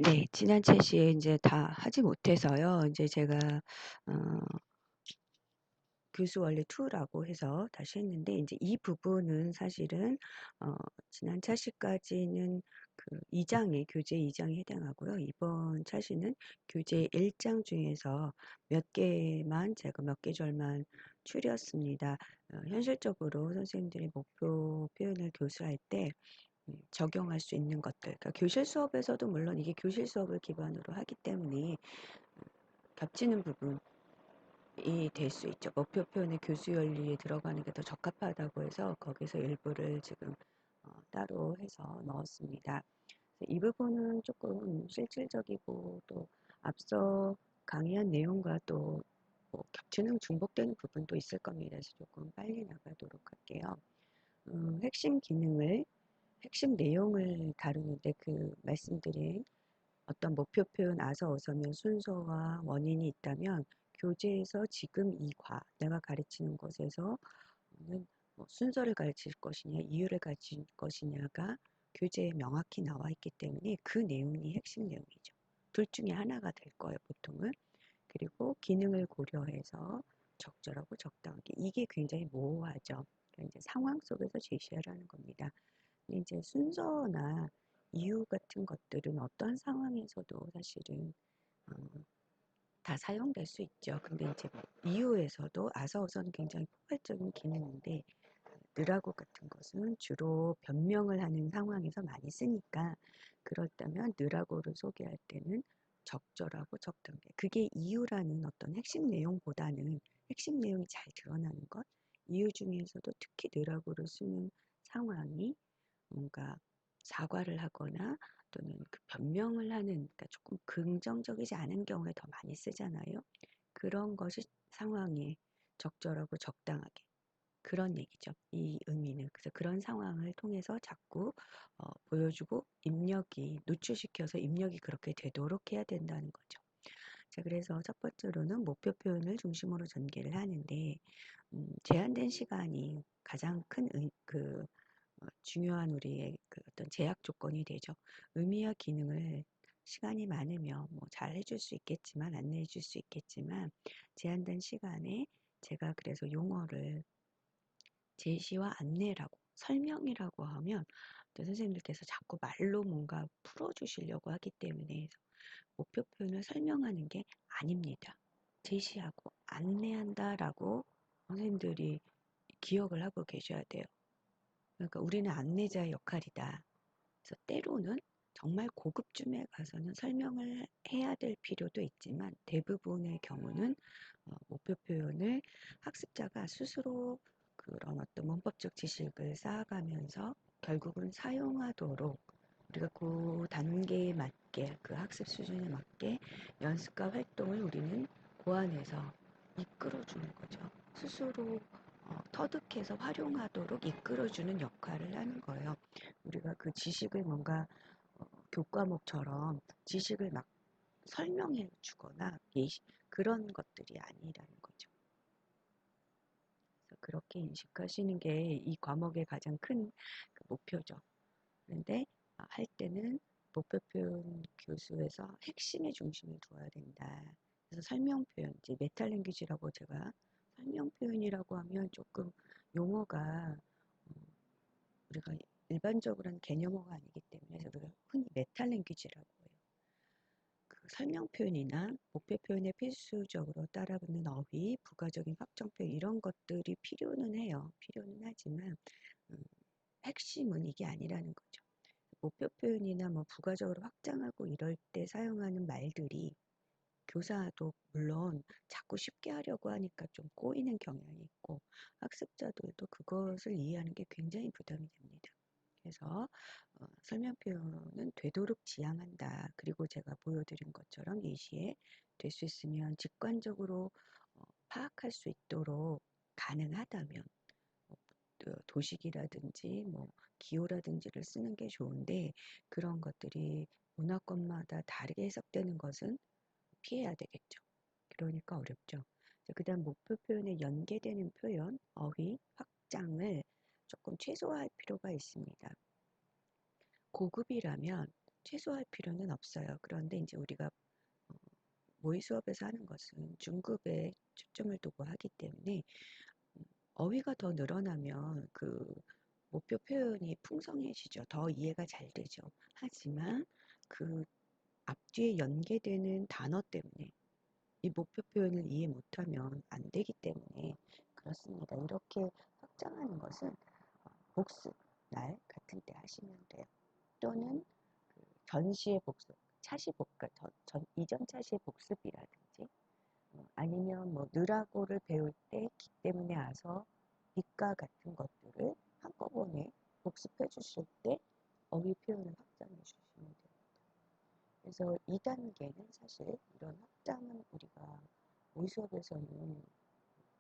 네. 지난 채시에 인제 다 하지 못해서요. 인제 제가 어 교수 원래 2 라고 해서 다시 했는데 인제 이 부분은 사실은 어 지난 차시까지는 그 2 장에 교재 2 장에 해당하고요. 이번 차시는 교재 1장 중에서 몇 개만 제가 몇 계절만 추렸습니다. 현실적으로 선생님들이 목표 표현을 교수할 때 적용할 수 있는 것들, 그러니까 교실 수업에서도 물론 이게 교실 수업을 기반으로 하기 때문에 겹치는 부분이 될 수 있죠. 목표 표현의 교수 원리에 들어가는 게 더 적합하다고 해서 거기서 일부를 지금 따로 해서 넣었습니다. 이 부분은 조금 실질적이고 또 앞서 강의한 내용과 또 뭐 겹치는 중복되는 부분도 있을 겁니다. 그래서 조금 빨리 나가도록 할게요. 핵심 기능을 핵심 내용을 다루는데 그 말씀드린 어떤 목표 표현 아서 어서면 순서와 원인이 있다면 교재에서 지금 이 내가 가르치는 것에서는 뭐 순서를 가르칠 것이냐 이유를 가르칠 것이냐가 교재에 명확히 나와 있기 때문에 그 내용이 핵심 내용이죠. 둘 중에 하나가 될 거예요, 보통은. 그리고 기능을 고려해서 적절하고 적당하게, 이게 굉장히 모호하죠. 그러니까 이제 상황 속에서 제시하라는 겁니다. 이제 순서나 이유 같은 것들은 어떤 상황에서도 사실은 어, 다 사용될 수 있죠. 근데 이제 뭐 이유에서도 아서어서는 굉장히 포괄적인 기능인데 느라고 같은 것은 주로 변명을 하는 상황에서 많이 쓰니까, 그렇다면 느라고를 소개할 때는 적절하고 적당하게, 그게 이유라는 어떤 핵심 내용보다는 핵심 내용이 잘 드러나는 것, 이유 중에서도 특히 느라고를 쓰는 상황이 뭔가 사과를 하거나 또는 그 변명을 하는, 그러니까 조금 긍정적이지 않은 경우에 더 많이 쓰잖아요. 그런 것이 상황에 적절하고 적당하게, 그런 얘기죠. 이 의미는. 그래서 그런 상황을 통해서 자꾸 보여주고 입력이 노출시켜서 입력이 그렇게 되도록 해야 된다는 거죠. 자, 그래서 첫 번째로는 목표 표현을 중심으로 전개를 하는데 제한된 시간이 가장 큰 중요한 우리의 그 어떤 제약 조건이 되죠. 의미와 기능을 시간이 많으면 뭐 잘 해줄 수 있겠지만 안내해 줄 수 있겠지만 제한된 시간에 제가 그래서 용어를 제시와 안내라고 설명이라고 하면 또 선생님들께서 자꾸 말로 뭔가 풀어주시려고 하기 때문에 목표 표현을 설명하는 게 아닙니다. 제시하고 안내한다라고 선생님들이 기억을 하고 계셔야 돼요. 그러니까 우리는 안내자의 역할이다. 그래서 때로는 정말 고급쯤에 가서는 설명을 해야 될 필요도 있지만 대부분의 경우는 목표 표현을 학습자가 스스로 그런 어떤 문법적 지식을 쌓아가면서 결국은 사용하도록 우리가 그 단계에 맞게 그 학습 수준에 맞게 연습과 활동을 우리는 고안해서 이끌어주는 거죠. 스스로 터득해서 활용하도록 이끌어주는 역할을 하는 거예요. 우리가 그 지식을 뭔가 교과목처럼 지식을 막 설명해 주거나 그런 것들이 아니라는 거죠. 그래서 그렇게 인식하시는 게 이 과목의 가장 큰 그 목표죠. 그런데 할 때는 목표 표현 교수에서 핵심에 중심을 두어야 된다. 그래서 설명 표현, 이제 메타 랭귀지라고, 제가 설명 표현이라고 하면 조금 용어가 우리가 일반적으로 한 개념어가 아니기 때문에 우리가 흔히 메타 랭귀지라고 해요. 그 설명 표현이나 목표 표현에 필수적으로 따라붙는 어휘, 부가적인 확정 표현, 이런 것들이 필요는 해요. 필요는 하지만 음, 핵심은 이게 아니라는 거죠. 목표 표현이나 뭐 부가적으로 확장하고 이럴 때 사용하는 말들이 교사도 물론 자꾸 쉽게 하려고 하니까 좀 꼬이는 경향이 있고 학습자들도 그것을 이해하는 게 굉장히 부담이 됩니다. 그래서 설명 표현은 되도록 지양한다. 그리고 제가 보여드린 것처럼 예시에 될 수 있으면 직관적으로 파악할 수 있도록 가능하다면 도식이라든지 뭐 기호라든지를 쓰는 게 좋은데, 그런 것들이 문화권마다 다르게 해석되는 것은 피해야 되겠죠. 그러니까 어렵죠. 그다음 목표 표현에 연계되는 표현, 어휘, 확장을 조금 최소화할 필요가 있습니다. 고급이라면 최소화할 필요는 없어요. 그런데 이제 우리가 어, 모의 수업에서 하는 것은 중급에 초점을 두고 하기 때문에 어휘가 더 늘어나면 그 목표 표현이 풍성해지죠. 더 이해가 잘 되죠. 하지만 그 앞뒤에 연계되는 단어 때문에 이 목표 표현을 이해 못하면 안 되기 때문에 그렇습니다. 이렇게 확장하는 것은 복습 날 같은 때 하시면 돼요. 또는 그 전시의 복습, 차시 복습, 이전 차시의 복습이라든지 아니면 뭐 느라고를 배울 때 기 때문에 와서 빛과 같은 것들을 한꺼번에 복습해 주실 때 어휘 표현을 확장해 주시면 됩니다. 그래서 2단계는 사실 이런 확장은 우리가 모의 수업에서는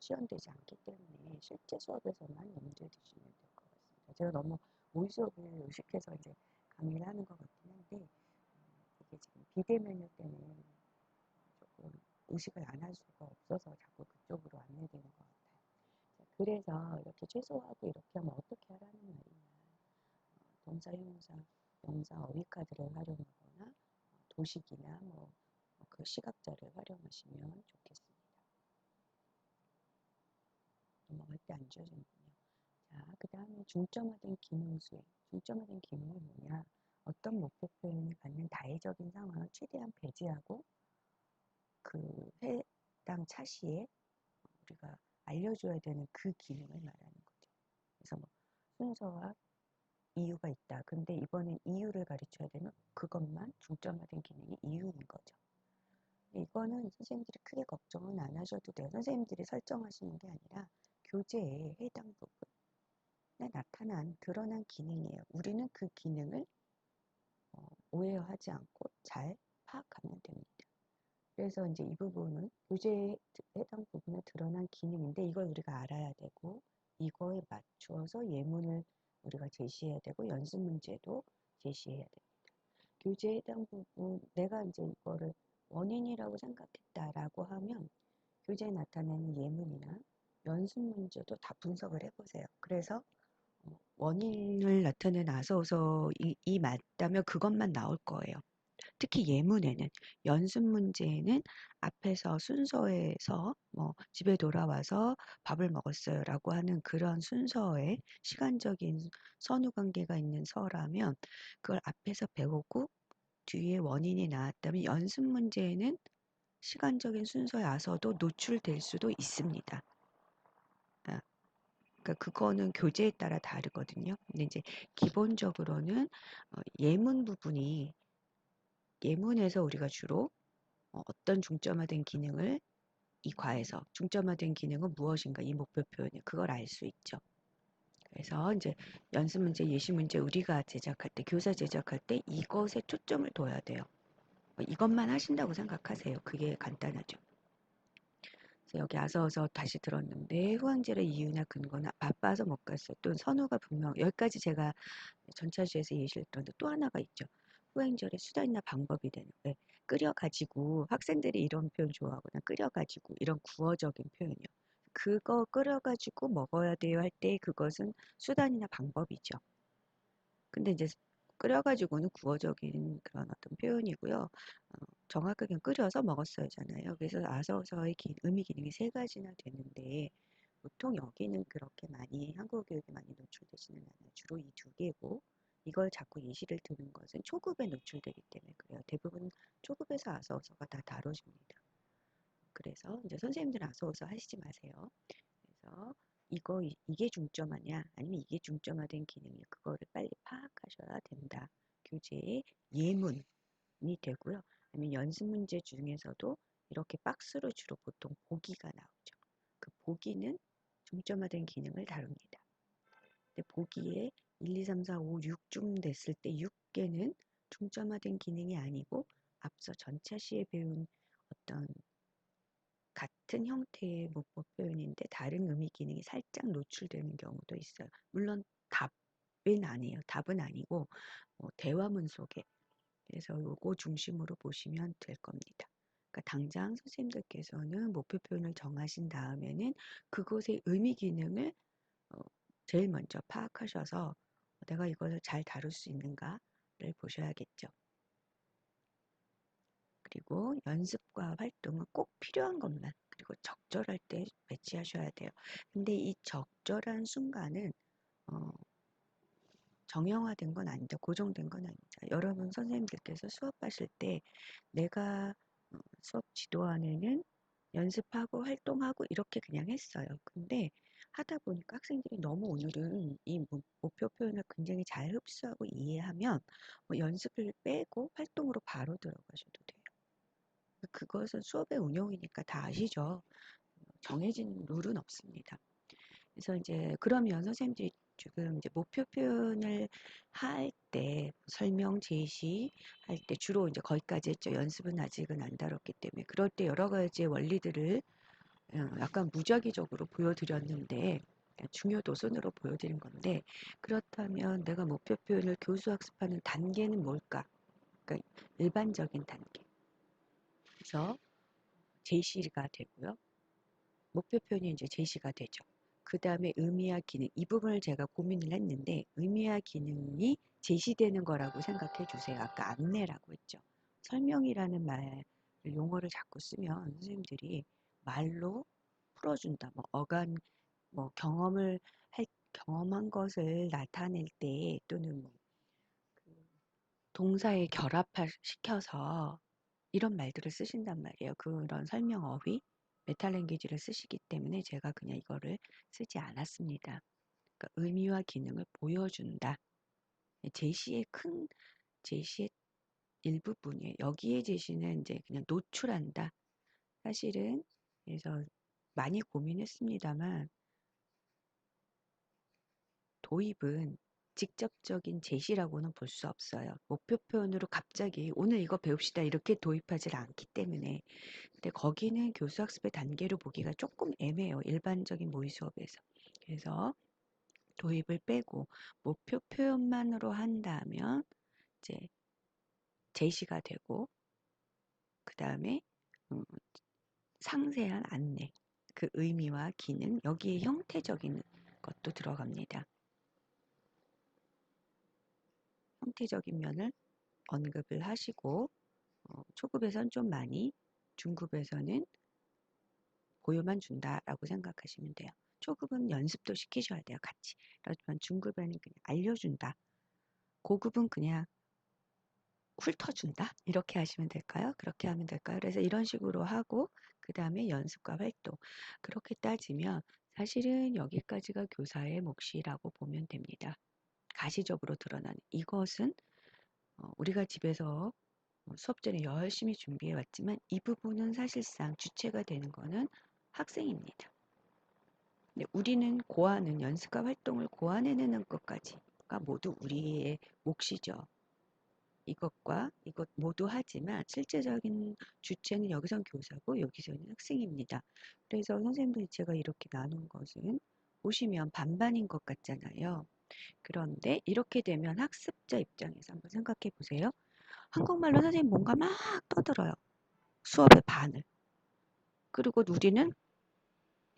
지원되지 않기 때문에 실제 수업에서만 염두에 두시면 될 것 같습니다. 제가 너무 모의 수업을 의식해서 이제 강의를 하는 것 같긴 한데 이게 지금 비대면일 때는 조금 의식을 안 할 수가 없어서 자꾸 그쪽으로 안내되는 것 같아요. 자, 그래서 이렇게 최소화하고 이렇게 하면 어떻게 하라는 말이냐. 동사, 형용사, 명사, 어휘 카드를 활용하거나 도식이나 그 시각자를 활용하시면 좋겠습니다. 넘어갈 때 안 지워지는군요. 자, 그 다음에 중점화된 기능 수행. 중점화된 기능은 뭐냐? 어떤 목표 표현이 갖는 다의적인 상황을 최대한 배제하고 그 해당 차시에 우리가 알려줘야 되는 그 기능을 말하는 거죠. 그래서 뭐 순서와 이유가 있다. 근데 이번엔 이유를 가르쳐야 되면 그것만 중점화된 기능이 이유인 거죠. 이거는 선생님들이 크게 걱정은 안 하셔도 돼요. 선생님들이 설정하시는 게 아니라 교재에 해당 부분에 나타난 드러난 기능이에요. 우리는 그 기능을 오해하지 않고 잘 파악하면 됩니다. 그래서 이제 이 부분은 교재에 해당 부분에 드러난 기능인데 이걸 우리가 알아야 되고 이거에 맞추어서 예문을 우리가 제시해야 되고 연습 문제도 제시해야 됩니다. 교재에 해당 부분 내가 이제 이거를 원인이라고 생각했다라고 하면 교재에 나타나는 예문이나 연습 문제도 다 분석을 해보세요. 그래서 원인을 나타낸 아서서이 맞다면 그것만 나올 거예요. 특히 예문에는 연습 문제에는 앞에서 순서에서 뭐 집에 돌아와서 밥을 먹었어요라고 하는 그런 순서에 시간적인 선후 관계가 있는 서라면 그걸 앞에서 배우고 뒤에 원인이 나왔다면 연습 문제에는 시간적인 순서에 와서도 노출될 수도 있습니다. 아, 그러니까 그거는 교재에 따라 다르거든요. 근데 이제 기본적으로는 예문 부분이 예문에서 우리가 주로 어떤 중점화된 기능을 이 과에서 중점화된 기능은 무엇인가 이 목표 표현이 그걸 알 수 있죠. 그래서 이제 연습 문제, 예시 문제 우리가 제작할 때 교사 제작할 때 이것에 초점을 둬야 돼요. 이것만 하신다고 생각하세요. 그게 간단하죠. 그래서 여기 아서서 다시 들었는데 후황제의 이유나 근거나 바빠서 못 갔어요. 또 선호가 분명 여기까지 제가 전차시에서 예시를 들었는데 또 하나가 있죠. 후행절의 수단이나 방법이 되는 왜 끓여가지고 학생들이 이런 표현 좋아하거나 끓여가지고 이런 구어적인 표현이요. 그거 끓여가지고 먹어야 돼요 할 때 그것은 수단이나 방법이죠. 근데 이제 끓여가지고는 구어적인 그런 어떤 표현이고요. 정확하게 그냥 끓여서 먹었어야잖아요. 그래서 아서서의 의미 기능이 세 가지나 되는데 보통 여기는 그렇게 많이 한국어 교육에 많이 노출되지는 않아요. 주로 이 두 개고 이걸 자꾸 예시를 드는 것은 초급에 노출되기 때문에 그래요. 대부분 초급에서 아서어서가 다 다뤄집니다. 그래서 이제 선생님들은 아서어서 하시지 마세요. 그래서 이게 중점화냐 아니면 이게 중점화된 기능이냐 그거를 빨리 파악하셔야 된다. 교재의 예문이 되고요. 아니면 연습 문제 중에서도 이렇게 박스로 주로 보통 보기가 나오죠. 그 보기는 중점화된 기능을 다룹니다. 근데 보기에 1, 2, 3, 4, 5, 6쯤 됐을 때 6개는 중점화된 기능이 아니고 앞서 전차 시에 배운 어떤 같은 형태의 문법 표현인데 다른 의미 기능이 살짝 노출되는 경우도 있어요. 물론 답은 아니에요. 답은 아니고 대화문 속에 그래서 요거 중심으로 보시면 될 겁니다. 그러니까 당장 선생님들께서는 목표 표현을 정하신 다음에는 그것의 의미 기능을 제일 먼저 파악하셔서 내가 이것을 잘 다룰 수 있는가를 보셔야겠죠. 그리고 연습과 활동은 꼭 필요한 것만, 그리고 적절할 때 배치하셔야 돼요. 근데 이 적절한 순간은 어, 정형화된 건 아니다. 고정된 건 아니다. 여러분 선생님들께서 수업하실 때 내가 수업 지도안에는 연습하고 활동하고 이렇게 그냥 했어요. 근데 하다 보니까 학생들이 너무 오늘은 이 목표 표현을 굉장히 잘 흡수하고 이해하면 연습을 빼고 활동으로 바로 들어가셔도 돼요. 그것은 수업의 운영이니까 다 아시죠? 정해진 룰은 없습니다. 그래서 이제 그러면 선생님들이 지금 이제 목표 표현을 할 때 설명 제시 할 때 주로 이제 거기까지 했죠. 연습은 아직은 안 다뤘기 때문에 그럴 때 여러 가지 원리들을 약간 무작위적으로 보여드렸는데 중요도 순으로 보여드린 건데 그렇다면 내가 목표 표현을 교수학습하는 단계는 뭘까? 그러니까 일반적인 단계. 그래서 제시가 되고요. 목표 표현이 이제 제시가 되죠. 그 다음에 의미와 기능. 이 부분을 제가 고민을 했는데 의미와 기능이 제시되는 거라고 생각해 주세요. 아까 안내라고 했죠. 설명이라는 말, 용어를 자꾸 쓰면 선생님들이 말로 풀어준다. 뭐 어간, 뭐 경험한 것을 나타낼 때 또는 뭐 동사에 결합시켜서 이런 말들을 쓰신단 말이에요. 그런 설명 어휘, 메타랭귀지를 쓰시기 때문에 제가 그냥 이거를 쓰지 않았습니다. 그러니까 의미와 기능을 보여준다. 제시의 큰 제시의 일부분이에요. 여기에 제시는 이제 그냥 노출한다. 사실은 그래서 많이 고민했습니다만 도입은 직접적인 제시라고는 볼 수 없어요. 목표 표현으로 갑자기 오늘 이거 배웁시다 이렇게 도입하지 않기 때문에 근데 거기는 교수학습의 단계로 보기가 조금 애매해요. 일반적인 모의 수업에서. 그래서 도입을 빼고 목표 표현만으로 한다면 이제 제시가 되고 그 다음에 상세한 안내, 그 의미와 기능, 여기에 형태적인 것도 들어갑니다. 형태적인 면을 언급을 하시고 초급에선 좀 많이, 중급에서는 보여만 준다라고 생각하시면 돼요. 초급은 연습도 시키셔야 돼요, 같이. 그렇지만 중급에는 그냥 알려준다. 고급은 그냥 훑어준다. 이렇게 하시면 될까요? 그렇게 하면 될까요? 그래서 이런 식으로 하고 그 다음에 연습과 활동. 그렇게 따지면 사실은 여기까지가 교사의 몫이라고 보면 됩니다. 가시적으로 드러나는 이것은 우리가 집에서 수업 전에 열심히 준비해 왔지만 이 부분은 사실상 주체가 되는 것은 학생입니다. 근데 우리는 고하는 연습과 활동을 고안해내는 것까지가 모두 우리의 몫이죠. 이것과 이것 모두 하지만 실제적인 주체는 여기선 교사고 여기서는 학생입니다. 그래서 선생님들이 제가 이렇게 나눈 것은 보시면 반반인 것 같잖아요. 그런데 이렇게 되면 학습자 입장에서 한번 생각해 보세요. 한국말로 선생님 뭔가 막 떠들어요. 수업의 반을. 그리고 우리는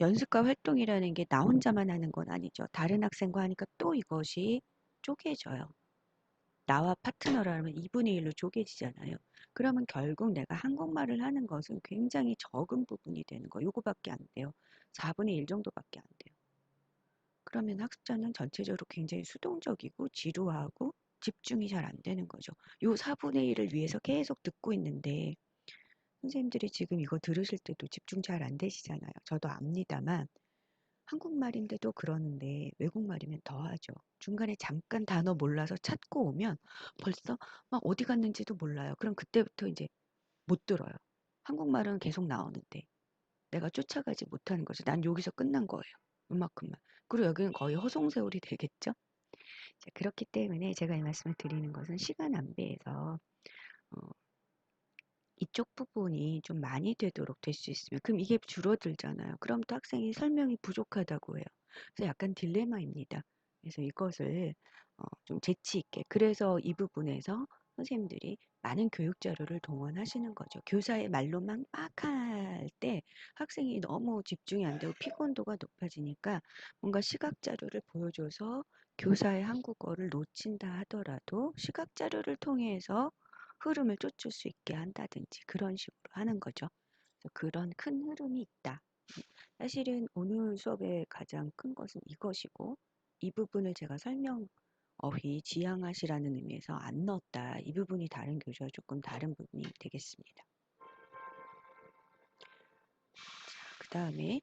연습과 활동이라는 게 나 혼자만 하는 건 아니죠. 다른 학생과 하니까 또 이것이 쪼개져요. 나와 파트너라면 2분의 1로 쪼개지잖아요. 그러면 결국 내가 한국말을 하는 것은 굉장히 적은 부분이 되는 거. 요거밖에 안 돼요. 4분의 1 정도밖에 안 돼요. 그러면 학습자는 전체적으로 굉장히 수동적이고 지루하고 집중이 잘 안 되는 거죠. 요 4분의 1을 위해서 계속 듣고 있는데 선생님들이 지금 이거 들으실 때도 집중 잘 안 되시잖아요. 저도 압니다만 한국말인데도 그러는데 외국말이면 더하죠. 중간에 잠깐 단어 몰라서 찾고 오면 벌써 막 어디 갔는지도 몰라요. 그럼 그때부터 이제 못 들어요. 한국말은 계속 나오는데 내가 쫓아가지 못하는 거죠. 난 여기서 끝난 거예요. 이만큼만. 그리고 여기는 거의 허송세월이 되겠죠. 자, 그렇기 때문에 제가 이 말씀을 드리는 것은 시간 안배에서 어, 이쪽 부분이 좀 많이 되도록 될 수 있으면 그럼 이게 줄어들잖아요. 그럼 또 학생이 설명이 부족하다고 해요. 그래서 약간 딜레마입니다. 그래서 이것을 좀 재치 있게 그래서 이 부분에서 선생님들이 많은 교육 자료를 동원하시는 거죠. 교사의 말로만 막 할 때 학생이 너무 집중이 안 되고 피곤도가 높아지니까 뭔가 시각 자료를 보여줘서 교사의 한국어를 놓친다 하더라도 시각 자료를 통해서 흐름을 쫓을 수 있게 한다든지 그런 식으로 하는 거죠. 그래서 그런 큰 흐름이 있다. 사실은 오늘 수업의 가장 큰 것은 이것이고 이 부분을 제가 설명 어휘 지향하시라는 의미에서 안 넣었다. 이 부분이 다른 교재와 조금 다른 부분이 되겠습니다. 그 다음에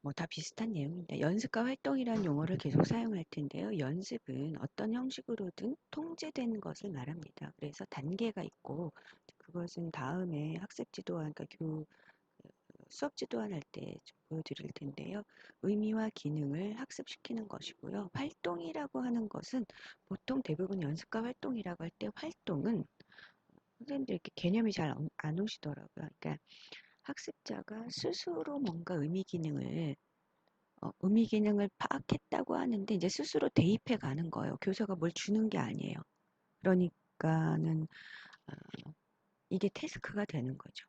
뭐 다 비슷한 내용입니다. 연습과 활동이라는 용어를 계속 사용할 텐데요. 연습은 어떤 형식으로든 통제된 것을 말합니다. 그래서 단계가 있고 그것은 다음에 학습 지도안, 그러니까 수업 지도안 할 때 보여드릴 텐데요. 의미와 기능을 학습시키는 것이고요. 활동이라고 하는 것은 보통 대부분 연습과 활동이라고 할 때 활동은 선생님들 이렇게 개념이 잘 안 오시더라고요. 그러니까 학습자가 스스로 뭔가 의미 기능을 파악했다고 하는데 이제 스스로 대입해 가는 거예요. 교사가 뭘 주는 게 아니에요. 그러니까는 이게 태스크가 되는 거죠.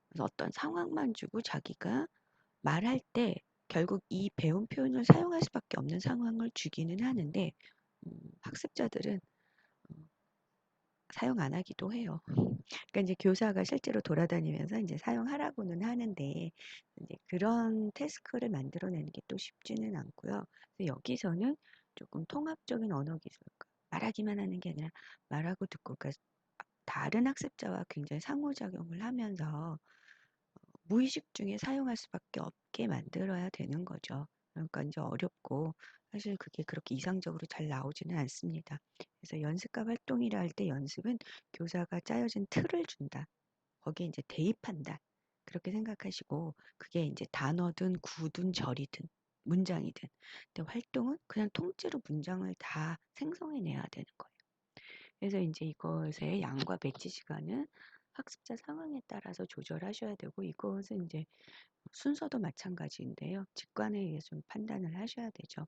그래서 어떤 상황만 주고 자기가 말할 때 결국 이 배운 표현을 사용할 수밖에 없는 상황을 주기는 하는데 학습자들은 사용 안 하기도 해요. 그러니까 이제 교사가 실제로 돌아다니면서 이제 사용하라고는 하는데 이제 그런 태스크를 만들어내는 게 또 쉽지는 않고요. 그래서 여기서는 조금 통합적인 언어 기술, 말하기만 하는 게 아니라 말하고 듣고, 그러니까 다른 학습자와 굉장히 상호작용을 하면서 무의식 중에 사용할 수밖에 없게 만들어야 되는 거죠. 그러니까 이제 어렵고 사실 그게 그렇게 이상적으로 잘 나오지는 않습니다. 그래서 연습과 활동이라 할 때 연습은 교사가 짜여진 틀을 준다. 거기에 이제 대입한다. 그렇게 생각하시고 그게 이제 단어든 구든 절이든 문장이든. 근데 활동은 그냥 통째로 문장을 다 생성해내야 되는 거예요. 그래서 이제 이것의 양과 배치 시간은 학습자 상황에 따라서 조절하셔야 되고 이것은 이제 순서도 마찬가지인데요. 직관에 의해서 좀 판단을 하셔야 되죠.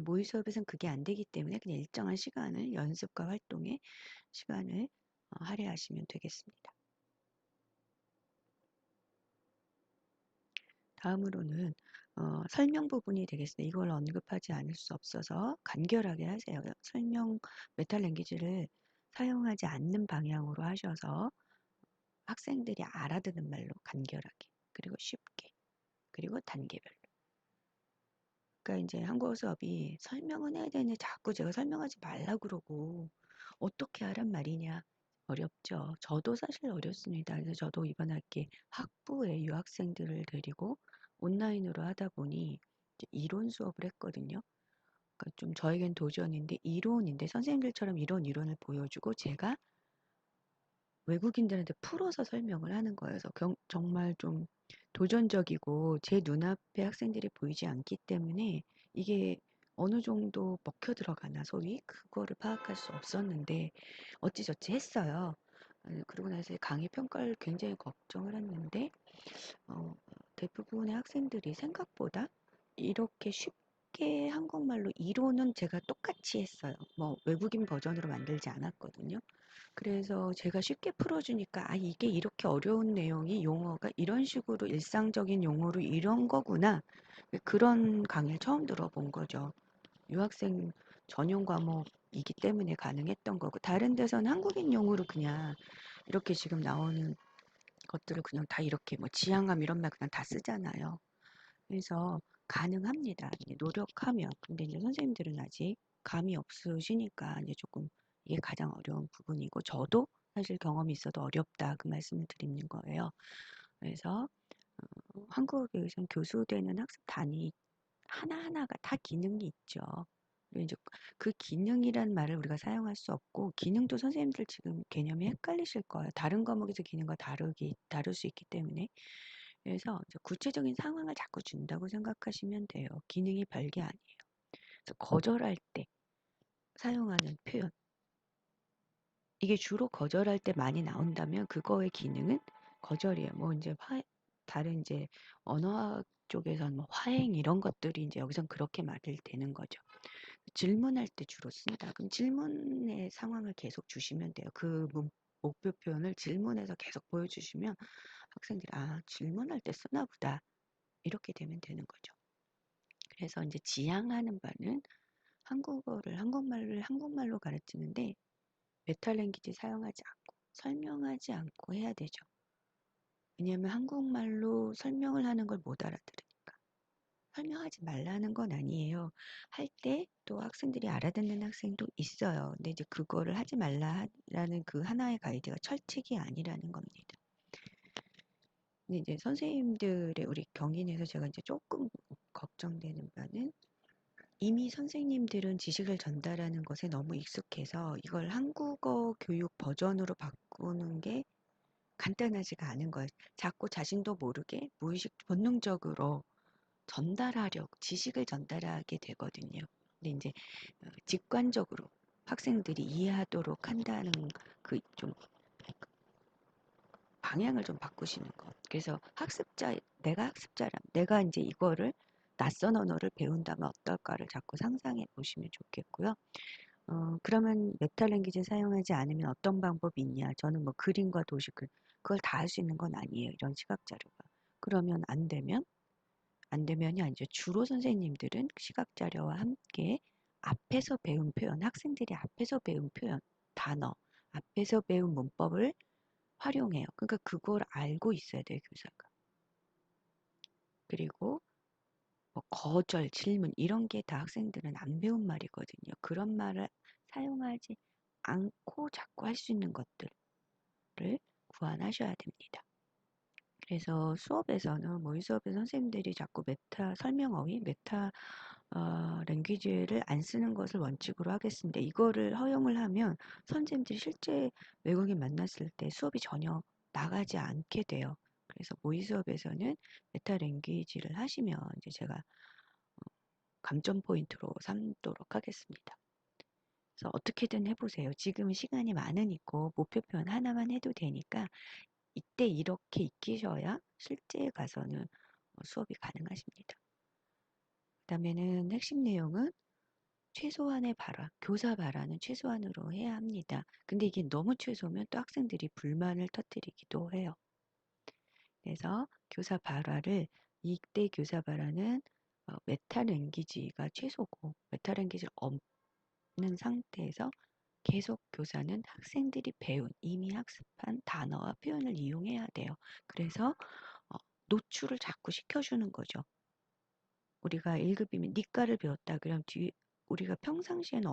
모의 수업에서는 그게 안 되기 때문에 그냥 일정한 시간을 연습과 활동에 시간을 할애하시면 되겠습니다. 다음으로는 설명 부분이 되겠습니다. 이걸 언급하지 않을 수 없어서 간결하게 하세요. 설명 메타랭귀지를 사용하지 않는 방향으로 하셔서 학생들이 알아듣는 말로 간결하게 그리고 쉽게 그리고 단계별로. 그러니까 이제 한국어 수업이 설명은 해야 되는데 자꾸 제가 설명하지 말라 그러고 어떻게 하란 말이냐. 어렵죠. 저도 사실 어렵습니다. 그래서 저도 이번 학기 학부의 유학생들을 데리고 온라인으로 하다 보니 이론 수업을 했거든요. 그러니까 좀 저에겐 도전인데 이론인데 선생님들처럼 이런 이론을 보여주고 제가 외국인들한테 풀어서 설명을 하는 거예요. 그래서 정말 좀 도전적이고 제 눈앞에 학생들이 보이지 않기 때문에 이게 어느 정도 먹혀 들어가나 소위 그거를 파악할 수 없었는데 어찌저찌 했어요. 그러고 나서 강의 평가를 굉장히 걱정을 했는데 대부분의 학생들이 생각보다 이렇게 쉽게 한국말로 이론은 제가 똑같이 했어요. 뭐 외국인 버전으로 만들지 않았거든요. 그래서 제가 쉽게 풀어주니까 이게 이렇게 어려운 내용이 용어가 이런 식으로 일상적인 용어로 이런 거구나. 그런 강의를 처음 들어본 거죠. 유학생 전용 과목이기 때문에 가능했던 거고 다른 데서는 한국인 용어로 그냥 이렇게 지금 나오는 것들을 그냥 다 이렇게 뭐 지향감 이런 말 그냥 다 쓰잖아요. 그래서 가능합니다. 이제 노력하면. 근데 이제 선생님들은 아직 감이 없으시니까 이제 조금 이게 가장 어려운 부분이고 저도 사실 경험이 있어도 어렵다 그 말씀을 드리는 거예요. 그래서 한국어 교육에서는 교수되는 학습 단위 하나하나가 다 기능이 있죠. 그리고 이제 그 기능이란 말을 우리가 사용할 수 없고 기능도 선생님들 지금 개념이 헷갈리실 거예요. 다른 과목에서 기능과 다를 수 있기 때문에. 그래서 구체적인 상황을 자꾸 준다고 생각하시면 돼요. 기능이 별게 아니에요. 그래서 거절할 때 사용하는 표현. 이게 주로 거절할 때 많이 나온다면 그거의 기능은 거절이에요. 뭐 이제 다른 이제 언어학 쪽에서는 뭐 화행 이런 것들이 이제 여기선 그렇게 말을 되는 거죠. 질문할 때 주로 쓴다. 그럼 질문의 상황을 계속 주시면 돼요. 목표 표현을 질문해서 계속 보여주시면 학생들이 질문할 때 쓰나 보다. 이렇게 되면 되는 거죠. 그래서 이제 지향하는 바는 한국어를 한국말로 가르치는데 메타랭귀지 사용하지 않고 설명하지 않고 해야 되죠. 왜냐하면 한국말로 설명을 하는 걸 못 알아들으니까. 설명하지 말라는 건 아니에요. 할 때 또 학생들이 알아듣는 학생도 있어요. 근데 이제 그거를 하지 말라는 그 하나의 가이드가 철칙이 아니라는 겁니다. 근데 이제 선생님들의 우리 경인에서 제가 이제 조금 걱정되는 바는 이미 선생님들은 지식을 전달하는 것에 너무 익숙해서 이걸 한국어 교육 버전으로 바꾸는 게 간단하지가 않은 거예요. 자꾸 자신도 모르게 무의식 본능적으로 지식을 전달하게 되거든요. 근데 이제 직관적으로 학생들이 이해하도록 한다는 그 좀 방향을 좀 바꾸시는 것. 그래서 내가 학습자라면 내가 이제 이거를 낯선 언어를 배운다면 어떨까를 자꾸 상상해 보시면 좋겠고요. 그러면 메타랭귀지 사용하지 않으면 어떤 방법이 있냐? 저는 뭐 그림과 도식을 그걸 다 할 수 있는 건 아니에요. 이런 시각 자료가. 그러면 안 되면이 아니죠. 주로 선생님들은 시각 자료와 함께 앞에서 배운 표현, 학생들이 앞에서 배운 표현, 단어, 앞에서 배운 문법을 활용해요. 그러니까 그걸 알고 있어야 돼요, 교사가. 그리고 뭐 거절, 질문 이런 게 다 학생들은 안 배운 말이거든요. 그런 말을 사용하지 않고 자꾸 할 수 있는 것들을 구안하셔야 됩니다. 그래서 수업에서는 모의 수업에 선생님들이 자꾸 메타 랭귀지를 안 쓰는 것을 원칙으로 하겠습니다. 이거를 허용을 하면 선생님들이 실제 외국인 만났을 때 수업이 전혀 나가지 않게 돼요. 그래서 모의 수업에서는 메타 랭귀지를 하시면 이제 제가 감점 포인트로 삼도록 하겠습니다. 그래서 어떻게든 해보세요. 지금 시간이 많으니까 목표 표현 하나만 해도 되니까 이때 이렇게 익히셔야 실제에 가서는 수업이 가능하십니다. 그 다음에는 핵심 내용은 최소한의 발화, 교사 발화는 최소한으로 해야 합니다. 근데 이게 너무 최소면 또 학생들이 불만을 터뜨리기도 해요. 그래서 이때 교사 발화는 메타랭귀지가 최소고 메타랭귀지를 없는 상태에서 계속 교사는 학생들이 이미 학습한 단어와 표현을 이용해야 돼요. 그래서 노출을 자꾸 시켜주는 거죠. 우리가 1급이면 니까를 배웠다. 그럼 우리가 평상시에는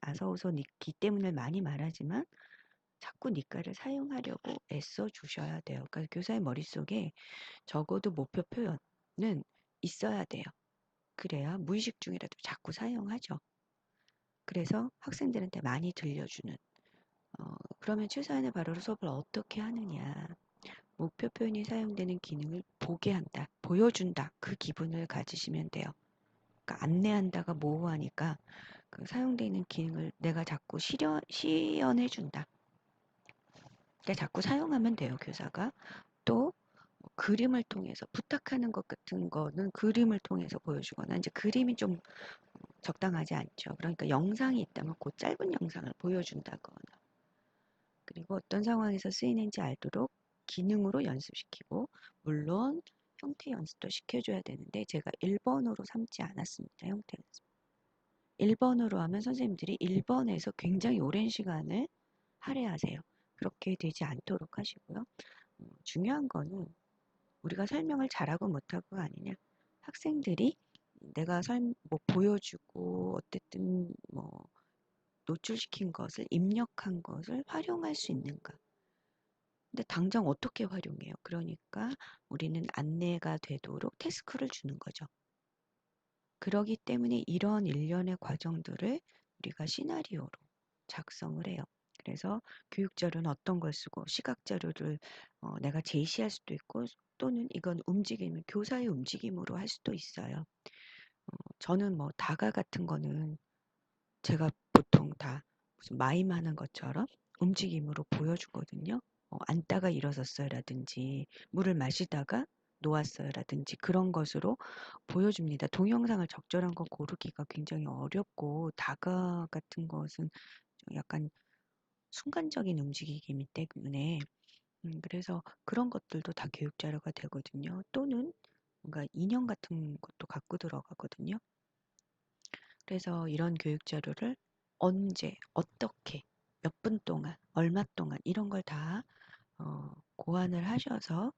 아서어서 기 때문에 많이 말하지만 자꾸 니까를 사용하려고 애써 주셔야 돼요. 그러니까 교사의 머릿속에 적어도 목표 표현은 있어야 돼요. 그래야 무의식 중이라도 자꾸 사용하죠. 그래서 학생들한테 많이 들려주는 그러면 최소한의 발화로 수업을 어떻게 하느냐. 목표 표현이 사용되는 기능을 보게 한다, 보여준다. 그 기분을 가지시면 돼요. 그러니까 안내한다가 모호하니까 그 사용되는 기능을 내가 자꾸 시연해준다. 그러니까 자꾸 사용하면 돼요, 교사가. 또 그림을 통해서 부탁하는 것 같은 거는 그림을 통해서 보여주거나 이제 그림이 좀 적당하지 않죠. 그러니까 영상이 있다면 그 짧은 영상을 보여준다거나 그리고 어떤 상황에서 쓰이는지 알도록 기능으로 연습시키고 물론 형태 연습도 시켜줘야 되는데 제가 1번으로 삼지 않았습니다. 형태 연습. 1번으로 하면 선생님들이 1번에서 굉장히 오랜 시간을 할애하세요. 그렇게 되지 않도록 하시고요. 중요한 거는 우리가 설명을 잘하고 못하고가 아니냐. 학생들이 내가 뭐 보여주고 어쨌든 뭐 노출시킨 것을 입력한 것을 활용할 수 있는가. 근데 당장 어떻게 활용해요? 그러니까 우리는 안내가 되도록 태스크를 주는 거죠. 그러기 때문에 이런 일련의 과정들을 우리가 시나리오로 작성을 해요. 그래서 교육자료는 어떤 걸 쓰고 시각자료를 내가 제시할 수도 있고 또는 이건 교사의 움직임으로 할 수도 있어요. 저는 뭐 다가 같은 거는 제가 보통 다 무슨 마임하는 것처럼 움직임으로 보여주거든요. 앉다가 일어섰어요라든지 물을 마시다가 놓았어요라든지 그런 것으로 보여줍니다. 동영상을 적절한 거 고르기가 굉장히 어렵고 다가 같은 것은 약간 순간적인 움직임이기 때문에 그래서 그런 것들도 다 교육 자료가 되거든요. 또는 뭔가 인형 같은 것도 갖고 들어가거든요. 그래서 이런 교육 자료를 언제, 어떻게, 몇 분 동안, 얼마 동안 이런 걸 다 고안을 하셔서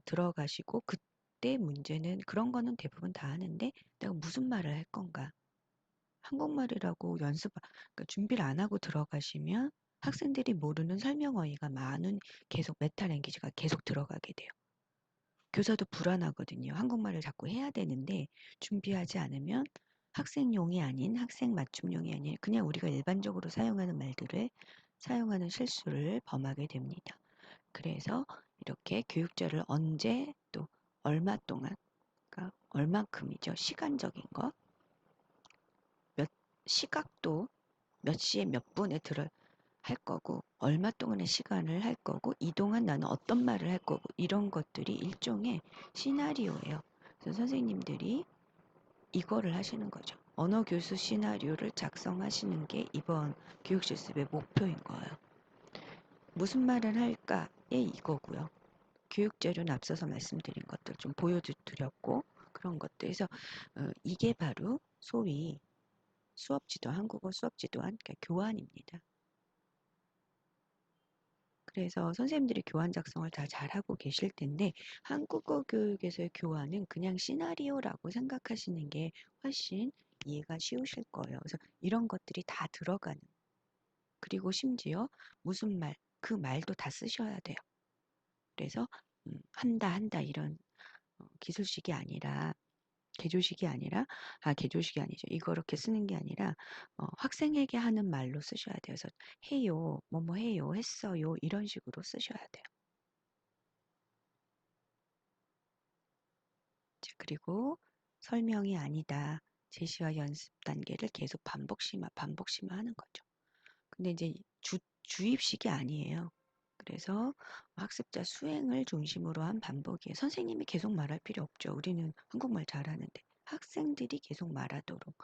들어가시고 그때 문제는 그런 거는 대부분 다 하는데 내가 무슨 말을 할 건가? 한국말이라고 그러니까 준비를 안 하고 들어가시면 학생들이 모르는 설명어휘가 많은 계속 메타랭귀지가 계속 들어가게 돼요. 교사도 불안하거든요. 한국말을 자꾸 해야 되는데 준비하지 않으면 학생용이 아닌 학생 맞춤용이 아닌 그냥 우리가 일반적으로 사용하는 말들을 사용하는 실수를 범하게 됩니다. 그래서 이렇게 교육자를 언제 또 얼마 동안 그러니까 얼만큼이죠. 시간적인 거, 몇 시각도 몇 시에 몇 분에 할 거고 얼마 동안의 시간을 할 거고 이동안 나는 어떤 말을 할 거고 이런 것들이 일종의 시나리오예요. 그래서 선생님들이 이거를 하시는 거죠. 언어 교수 시나리오를 작성하시는 게 이번 교육 실습의 목표인 거예요. 무슨 말을 할까에 이거고요. 교육 자료는 앞서서 말씀드린 것들 좀 보여드렸고 그런 것들에서 이게 바로 소위 수업지도 한국어 수업지도안 그러니까 교환입니다. 그래서 선생님들이 교환 작성을 다 잘하고 계실 텐데 한국어 교육에서의 교환은 그냥 시나리오라고 생각하시는 게 훨씬 이해가 쉬우실 거예요. 그래서 이런 것들이 다 들어가는 그리고 심지어 무슨 말, 그 말도 다 쓰셔야 돼요. 그래서 한다 이런 기술식이 아니라 개조식이 아니라 개조식이 아니죠. 이렇게 쓰는 게 아니라 학생에게 하는 말로 쓰셔야 돼요. 그래서 해요, 뭐뭐 해요, 했어요 이런 식으로 쓰셔야 돼요. 그리고 설명이 아니다. 제시와 연습 단계를 계속 반복 심화하는 거죠. 근데 이제 주입식이 아니에요. 그래서 학습자 수행을 중심으로 한 반복이에요. 선생님이 계속 말할 필요 없죠. 우리는 한국말 잘하는데 학생들이 계속 말하도록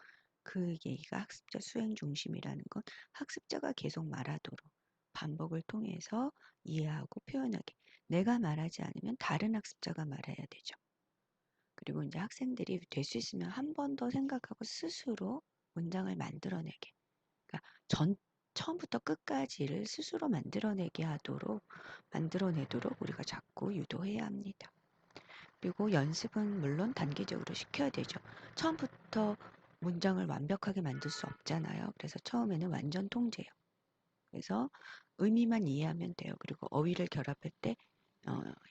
그 얘기가 학습자 수행 중심이라는 건 학습자가 계속 말하도록 반복을 통해서 이해하고 표현하게 내가 말하지 않으면 다른 학습자가 말해야 되죠. 그리고 이제 학생들이 될 수 있으면 한 번 더 생각하고 스스로 문장을 만들어내게. 그러니까 처음부터 끝까지를 스스로 만들어내도록 우리가 자꾸 유도해야 합니다. 그리고 연습은 물론 단계적으로 시켜야 되죠. 처음부터 문장을 완벽하게 만들 수 없잖아요. 그래서 처음에는 완전 통제예요. 그래서 의미만 이해하면 돼요. 그리고 어휘를 결합할 때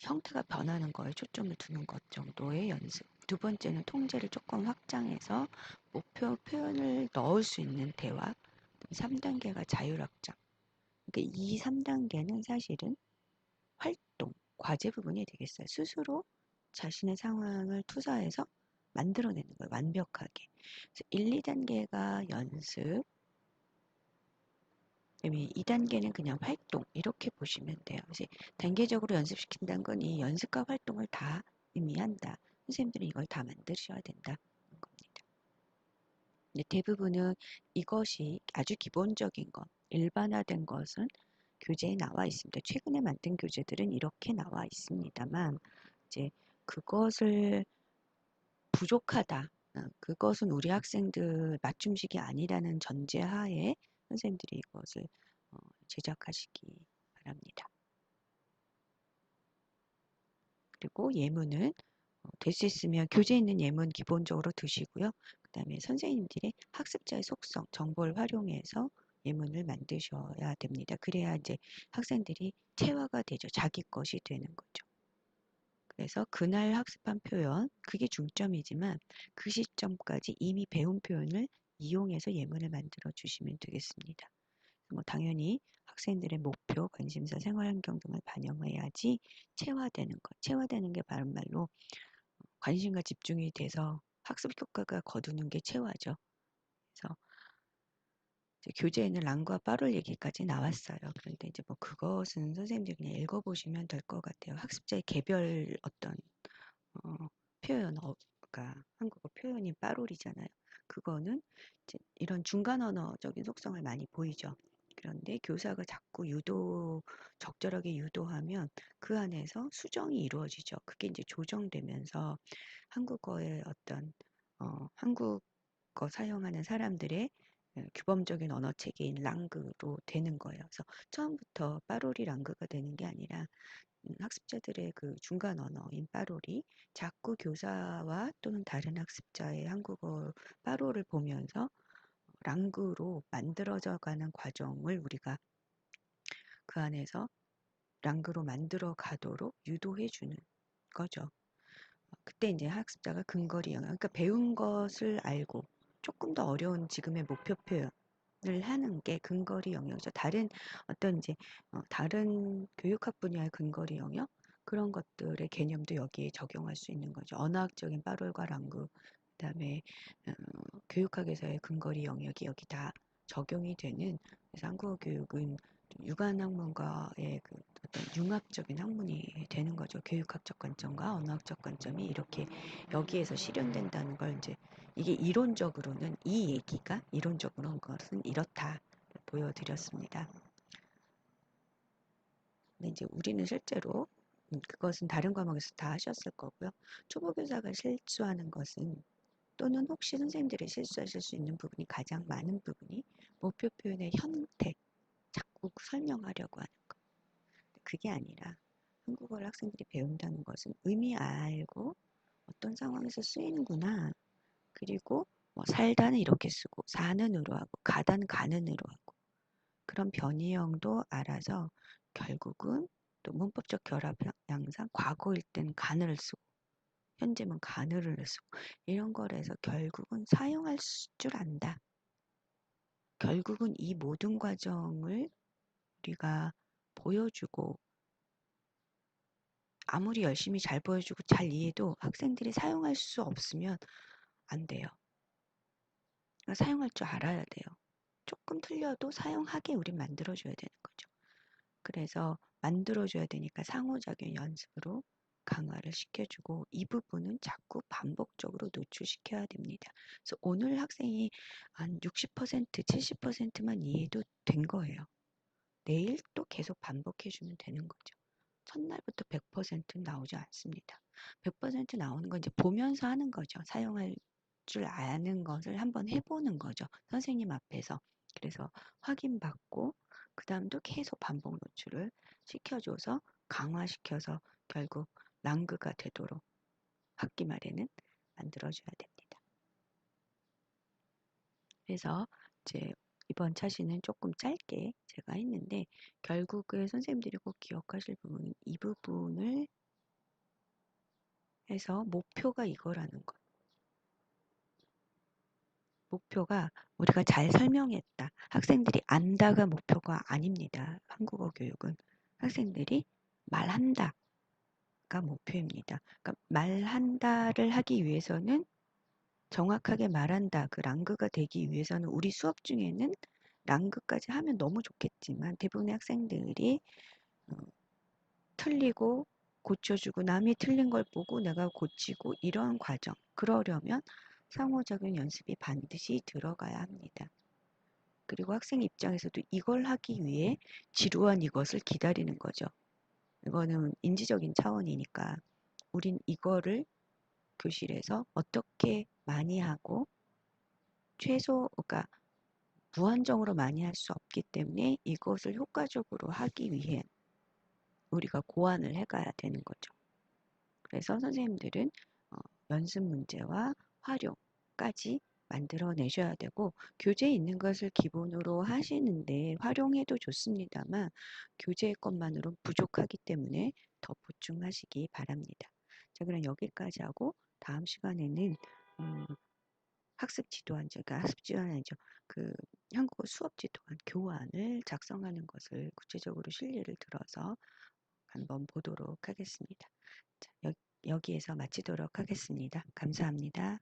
형태가 변하는 거에 초점을 두는 것 정도의 연습. 두 번째는 통제를 조금 확장해서 목표 표현을 넣을 수 있는 대화. 3단계가 자율확장. 그러니까 이 3단계는 사실은 활동, 과제 부분이 되겠어요. 스스로 자신의 상황을 투사해서 만들어내는 거예요. 완벽하게. 그래서 1, 2단계가 연습, 그다음에 2단계는 그냥 활동 이렇게 보시면 돼요. 그래서 단계적으로 연습시킨다는 건 이 연습과 활동을 다 의미한다. 선생님들은 이걸 다 만드셔야 된다는 겁니다. 근데 대부분은 이것이 아주 기본적인 것, 일반화된 것은 교재에 나와 있습니다. 최근에 만든 교재들은 이렇게 나와 있습니다만 이제 그것을 부족하다. 그것은 우리 학생들 맞춤식이 아니라는 전제하에 선생님들이 이것을 제작하시기 바랍니다. 그리고 예문은 될 수 있으면 교재에 있는 예문 기본적으로 드시고요. 그 다음에 선생님들이 학습자의 속성, 정보를 활용해서 예문을 만드셔야 됩니다. 그래야 이제 학생들이 체화가 되죠. 자기 것이 되는 거죠. 그래서 그날 학습한 표현, 그게 중점이지만 그 시점까지 이미 배운 표현을 이용해서 예문을 만들어 주시면 되겠습니다. 뭐 당연히 학생들의 목표, 관심사, 생활환경 등을 반영해야지 체화되는 것. 체화되는 게 바른 말로 관심과 집중이 돼서 학습 효과가 거두는 게 체화죠. 그래서 이제 교재에는 랑과 빠룰 얘기까지 나왔어요. 그런데 이제 뭐 그것은 선생님들이 그냥 읽어보시면 될 것 같아요. 학습자의 개별 어떤 그러니까 한국어 표현이 빠룰이잖아요. 그거는 이제 이런 중간 언어적인 속성을 많이 보이죠. 그런데 교사가 자꾸 적절하게 유도하면 그 안에서 수정이 이루어지죠. 그게 이제 조정되면서 한국어의 어떤 한국어 사용하는 사람들의 규범적인 언어 체계인 랑그로 되는 거예요. 그래서 처음부터 빠로리 랑그가 되는 게 아니라 학습자들의 그 중간 언어인 빠로리, 자꾸 교사와 또는 다른 학습자의 한국어 빠로를 보면서 랑그로 만들어져 가는 과정을 우리가 그 안에서 랑그로 만들어 가도록 유도해 주는 거죠. 그때 이제 학습자가 근거리 영역, 그러니까 배운 것을 알고 조금 더 어려운 지금의 목표 표현을 하는 게 근거리 영역이죠. 다른 어떤 이제 다른 교육학 분야의 근거리 영역 그런 것들의 개념도 여기에 적용할 수 있는 거죠. 언어학적인 빠롤과 랑구, 그다음에 교육학에서의 근거리 영역이 여기 다 적용이 되는. 그래서 한국어 교육은 유관 학문과의 그 어떤 융합적인 학문이 되는 거죠. 교육학적 관점과 언어학적 관점이 이렇게 여기에서 실현된다는 걸 이제 이게 이론적으로는 이 얘기가 이론적으로는 것은 이렇다 보여드렸습니다. 근데 이제 우리는 실제로 그것은 다른 과목에서 다 하셨을 거고요. 초보교사가 실수하는 것은 또는 혹시 선생님들이 실수하실 수 있는 부분이 가장 많은 부분이 목표 표현의 형태, 자꾸 설명하려고 하는 거. 그게 아니라 한국어를 학생들이 배운다는 것은 의미 알고 어떤 상황에서 쓰이는구나. 그리고 뭐 살다는 이렇게 쓰고 사는 으로 하고 가다는 가는 으로 하고 그런 변이형도 알아서 결국은 또 문법적 결합 양상 과거일 땐 가늘을 쓰고 현재면 가늘을 쓰고 이런 거에서 결국은 사용할 줄 안다. 결국은 이 모든 과정을 우리가 보여주고 아무리 열심히 잘 보여주고 잘 이해도 학생들이 사용할 수 없으면 안 돼요. 그러니까 사용할 줄 알아야 돼요. 조금 틀려도 사용하게 우린 만들어줘야 되는 거죠. 그래서 만들어줘야 되니까 상호작용 연습으로 강화를 시켜주고 이 부분은 자꾸 반복적으로 노출시켜야 됩니다. 그래서 오늘 학생이 한 60%, 70%만 이해도 된 거예요. 내일 또 계속 반복해주면 되는 거죠. 첫날부터 100%는 나오지 않습니다. 100% 나오는 건 이제 보면서 하는 거죠. 사용할 줄 아는 것을 한번 해보는 거죠. 선생님 앞에서. 그래서 확인받고 그 다음도 계속 반복 노출을 시켜줘서 강화시켜서 결국 랑그가 되도록 학기 말에는 만들어줘야 됩니다. 그래서 이제 이번 차시는 조금 짧게 제가 했는데 결국은 선생님들이 꼭 기억하실 부분은 이 부분을 해서 목표가 이거라는 것. 목표가 우리가 잘 설명했다. 학생들이 안다가 목표가 아닙니다. 한국어 교육은 학생들이 말한다가 목표입니다. 그러니까 말한다를 하기 위해서는 정확하게 말한다. 그 랑그가 되기 위해서는 우리 수업 중에는 랑그까지 하면 너무 좋겠지만 대부분의 학생들이 틀리고 고쳐주고 남이 틀린 걸 보고 내가 고치고 이러한 과정. 그러려면 상호작용 연습이 반드시 들어가야 합니다. 그리고 학생 입장에서도 이걸 하기 위해 지루한 이것을 기다리는 거죠. 이거는 인지적인 차원이니까 우린 이거를 교실에서 어떻게 많이 하고 그러니까 무한정으로 많이 할 수 없기 때문에 이것을 효과적으로 하기 위해 우리가 고안을 해가야 되는 거죠. 그래서 선생님들은 연습 문제와 활용까지 만들어내셔야 되고 교재에 있는 것을 기본으로 하시는데 활용해도 좋습니다만 교재 것만으로는 부족하기 때문에 더 보충하시기 바랍니다. 자, 그럼 여기까지 하고 다음 시간에는 학습 지도안, 그러니까 학습 지도안이 아니죠. 그 한국어 수업 지도안 교환을 작성하는 것을 구체적으로 실례를 들어서 한번 보도록 하겠습니다. 자, 여기에서 마치도록 하겠습니다. 감사합니다.